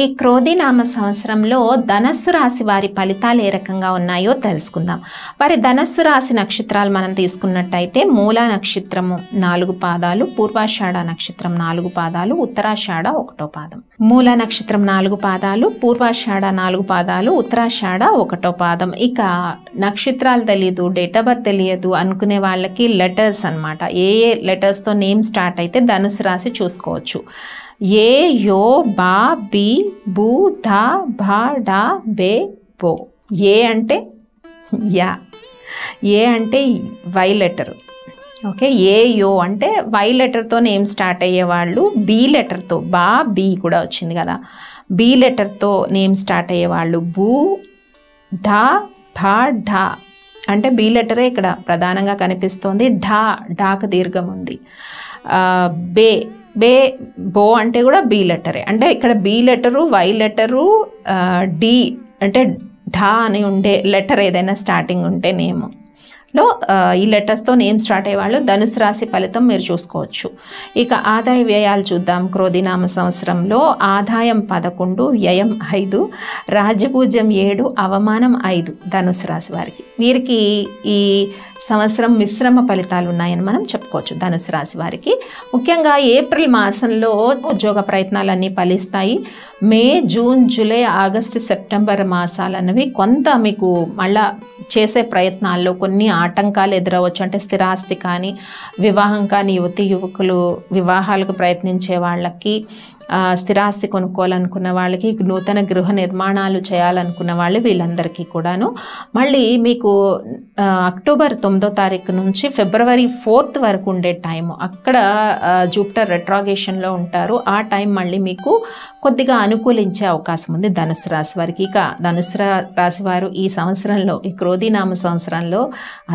ఈ క్రోధినామ సంవత్సరంలో ధనస్సు రాశి వారి ఫలితాలు ఏ రకంగా ఉన్నాయో తెలుసుకుందాం. వారి ధనస్సు రాశి నక్షత్రాలు మనం తీసుకున్నట్టయితే మూలా నక్షత్రము 4 పాదాలు, పూర్వాషాఢ నక్షత్రం 4 పాదాలు, ఉత్తరాషాఢ 1వ పాదం. మూలా నక్షత్రం 4 పాదాలు, పూర్వాషాఢ 4 పాదాలు, ఉత్తరాషాఢ 1వ పాదం. ఇక నక్షత్రాలు తెలియదు, డేట్ ఆఫ్ బర్త్ తెలియదు అనుకునే వాళ్ళకి లెటర్స్ అన్నమాట. ఏ లెటర్స్తో నేమ్ స్టార్ట్ అయితే ధనుసు రాశి చూసుకోవచ్చు. ఏ, యో, బా, బి, బూ, ధా, భా, డా, బే, బో. ఏ అంటే యా, ఏ అంటే వై లెటర్. ఓకే, ఏ, యో అంటే వై లెటర్తో నేమ్ స్టార్ట్ అయ్యేవాళ్ళు, బి లెటర్తో, బా, బి కూడా వచ్చింది కదా, బి లెటర్తో నేమ్ స్టార్ట్ అయ్యేవాళ్ళు, బూ, ధా, భా, ఢా అంటే బి లెటరే ఇక్కడ ప్రధానంగా కనిపిస్తోంది. ఢా, ఢాకు దీర్ఘం ఉంది. బే, బే, బో అంటే కూడా బి లెటరే. అంటే ఇక్కడ B letter, Y letter, D అంటే ఢా అని ఉండే లెటర్ ఏదైనా స్టార్టింగ్ ఉంటే నేమ్ లో ఈ లెటర్స్తో నేమ్ స్టార్ట్ అయ్యేవాళ్ళు ధనుసు రాశి ఫలితం మీరు చూసుకోవచ్చు. ఇక ఆదాయ వ్యయాలు చూద్దాం. క్రోధినామ సంవత్సరంలో ఆదాయం 11, వ్యయం 5, రాజ్యపూజ్యం 7, అవమానం 5 ధనుసు రాశి వారికి. వీరికి ఈ సంవత్సరం మిశ్రమ ఫలితాలు ఉన్నాయని మనం చెప్పుకోవచ్చు ధనుసు రాశి వారికి. ముఖ్యంగా ఏప్రిల్ మాసంలో ఉద్యోగ ప్రయత్నాలన్నీ ఫలిస్తాయి. మే, జూన్, జూలై, ఆగస్టు, సెప్టెంబర్ మాసాలన్నవి కొంత మీకు మళ్ళా చేసే ప్రయత్నాల్లో కొన్ని ఆటంకాలు ఎదురవచ్చు. అంటే స్థిరాస్తి కానీ, వివాహం కానీ, యువకులు వివాహాలకు ప్రయత్నించే వాళ్ళకి, స్థిరాస్తి కొనుక్కోవాలనుకున్న వాళ్ళకి, నూతన గృహ నిర్మాణాలు చేయాలనుకున్న వాళ్ళు, వీళ్ళందరికీ కూడాను మళ్ళీ మీకు అక్టోబర్ 9వ తారీఖు నుంచి ఫిబ్రవరి 4th వరకు ఉండే టైము, అక్కడ జూపిటర్ రెట్రాగేషన్లో ఉంటారు. ఆ టైం మళ్ళీ మీకు కొద్దిగా అనుకూలించే అవకాశం ఉంది ధనుసు రాశి వారికి. ఇక ధనుసు రాశి వారు ఈ సంవత్సరంలో, ఈ క్రోధినామ సంవత్సరంలో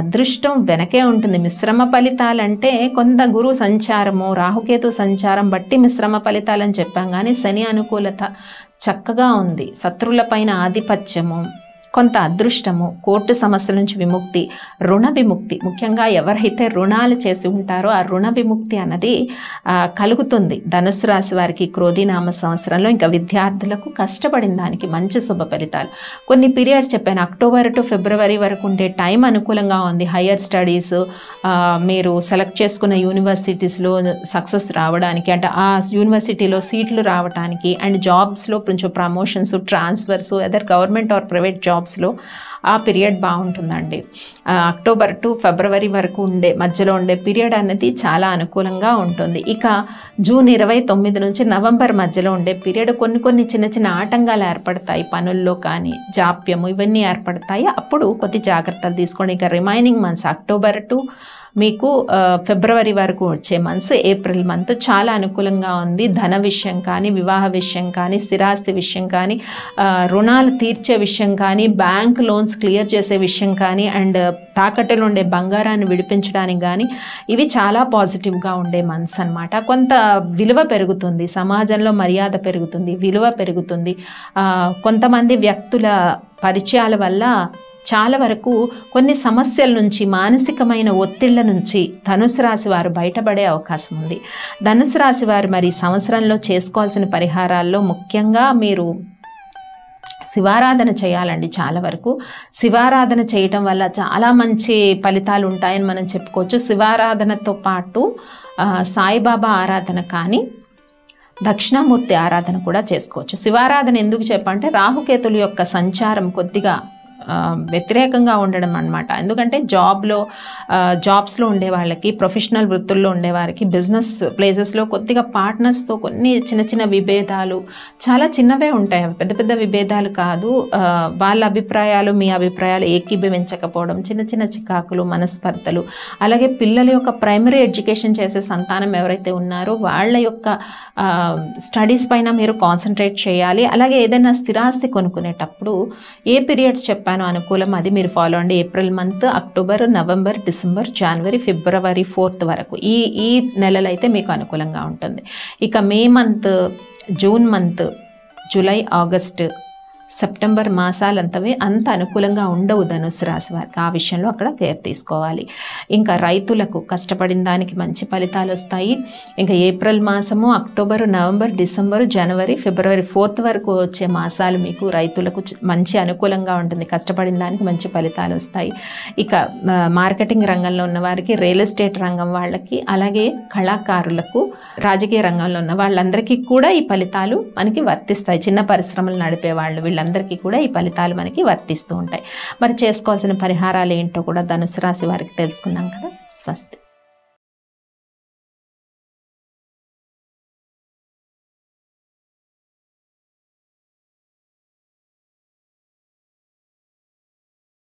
అదృష్టం వెనకే ఉంటుంది. మిశ్రమ ఫలితాలంటే కొంత గురు సంచారము, రాహుకేతు సంచారం బట్టి మిశ్రమ ఫలితాలని చెప్పాం, కానీ శని అనుకూలత చక్కగా ఉంది. శత్రువులపైన ఆధిపత్యము, కొంత అదృష్టము, కోర్టు సమస్యల నుంచి విముక్తి, రుణ విముక్తి, ముఖ్యంగా ఎవరైతే రుణాలు చేసి ఉంటారో ఆ రుణ విముక్తి అన్నది కలుగుతుంది ధనుసు రాశి వారికి క్రోధినామ సంవత్సరంలో. ఇంకా విద్యార్థులకు కష్టపడిన దానికి మంచి శుభ ఫలితాలు. కొన్ని పీరియడ్స్ చెప్పాను, అక్టోబర్ టు ఫిబ్రవరి వరకు ఉండే టైం అనుకూలంగా ఉంది. హయ్యర్ స్టడీస్, మీరు సెలెక్ట్ చేసుకున్న యూనివర్సిటీస్లో సక్సెస్ రావడానికి, అంటే ఆ యూనివర్సిటీలో సీట్లు రావడానికి, అండ్ జాబ్స్లో కొంచెం promotions, transfers, other government or private జాబ్స్లో ఆ పీరియడ్ బాగుంటుందండి. అక్టోబర్ టు ఫిబ్రవరి వరకు మధ్యలో ఉండే పీరియడ్ అనేది చాలా అనుకూలంగా ఉంటుంది. ఇక జూన్ 29 నుంచి నవంబర్ మధ్యలో ఉండే పీరియడ్ కొన్ని చిన్న చిన్న ఆటంకాలు ఏర్పడతాయి, పనుల్లో కానీ జాప్యము ఇవన్నీ ఏర్పడతాయి. అప్పుడు కొద్ది జాగ్రత్తలు తీసుకోండి. ఇక రిమైనింగ్ మంత్స్ అక్టోబర్ టు మీకు ఫిబ్రవరి వరకు వచ్చే మంత్స్, ఏప్రిల్ మంత్ చాలా అనుకూలంగా ఉంది. ధన విషయం కానీ, వివాహ విషయం కానీ, స్థిరాస్తి విషయం కానీ, రుణాలు తీర్చే విషయం కానీ, బ్యాంక్ లోన్స్ క్లియర్ చేసే విషయం కానీ, అండ్ తాకట్టులో ఉండే బంగారాన్ని విడిపించడానికి కానీ, ఇవి చాలా పాజిటివ్గా ఉండే మంత్స్ అన్నమాట. కొంత విలువ పెరుగుతుంది, సమాజంలో మర్యాద పెరుగుతుంది, విలువ పెరుగుతుంది. కొంతమంది వ్యక్తుల పరిచయాల వల్ల చాలా వరకు కొన్ని సమస్యల నుంచి, మానసికమైన ఒత్తిళ్ల నుంచి ధనుసు రాశి వారు బయటపడే అవకాశం ఉంది. ధనుసు రాశి వారు మరి సంవత్సరంలో చేసుకోవాల్సిన పరిహారాల్లో ముఖ్యంగా మీరు శివారాధన చేయాలండి. చాలా వరకు శివారాధన చేయటం వల్ల చాలా మంచి ఫలితాలు ఉంటాయని మనం చెప్పుకోవచ్చు. శివారాధనతో పాటు సాయిబాబా ఆరాధన కానీ, దక్షిణామూర్తి ఆరాధన కూడా చేసుకోవచ్చు. శివారాధన ఎందుకు చెప్పంటే రాహుకేతుల యొక్క సంచారం కొద్దిగా వ్యతిరేకంగా ఉండడం అన్నమాట. ఎందుకంటే జాబ్స్లో ఉండే వాళ్ళకి, ప్రొఫెషనల్ వృత్తుల్లో ఉండేవారికి, బిజినెస్ ప్లేసెస్లో కొద్దిగా పార్ట్నర్స్తో కొన్ని చిన్న విభేదాలు, చాలా చిన్నవే ఉంటాయి, పెద్ద పెద్ద విభేదాలు కాదు. వాళ్ళ అభిప్రాయాలు మీ అభిప్రాయాలు ఏకీభవించకపోవడం, చిన్న చికాకులు, మనస్పర్ధలు. అలాగే పిల్లల యొక్క ప్రైమరీ ఎడ్యుకేషన్ చేసే సంతానం ఎవరైతే ఉన్నారో వాళ్ళ యొక్క స్టడీస్ పైన మీరు కాన్సన్ట్రేట్ చేయాలి. అలాగే ఏదైనా స్థిరాస్తి కొనుక్కునేటప్పుడు ఏ పీరియడ్స్ చెప్పాను అనుకూలం అది మీరు ఫాలో అండి. April month, October, November, December, జనవరి, ఫిబ్రవరి 4th వరకు ఈ నెలలు అయితే మీకు అనుకూలంగా ఉంటుంది. ఇక May month, June month, July, August, September మాసాలంతవే అంత అనుకూలంగా ఉండవు ధనుస్సు రాశి వారికి. ఆ విషయంలో అక్కడ కేర్ తీసుకోవాలి. ఇంకా రైతులకు కష్టపడిన దానికి మంచి ఫలితాలు వస్తాయి. ఇంకా ఏప్రిల్ మాసము, అక్టోబర్, నవంబర్, డిసెంబర్, జనవరి, ఫిబ్రవరి 4th వరకు వచ్చే మాసాలు మీకు రైతులకు మంచి అనుకూలంగా ఉంటుంది. కష్టపడిన దానికి మంచి ఫలితాలు వస్తాయి. ఇక మార్కెటింగ్ రంగంలో ఉన్న వారికి, రియల్ ఎస్టేట్ రంగం వాళ్ళకి, అలాగే కళాకారులకు, రాజకీయ రంగంలో ఉన్న వాళ్ళందరికీ కూడా ఈ ఫలితాలు మనకి వర్తిస్తాయి. చిన్న పరిశ్రమలు నడిపే వాళ్ళు వీళ్ళందరికీ కూడా ఈ ఫలితాలు మనకి వర్తిస్తూ ఉంటాయి. మరి చేసుకోవాల్సిన పరిహారాలు ఏంటో కూడా ధనుసు రాశి వారికి తెలుసుకున్నాం కదా. స్వస్తి.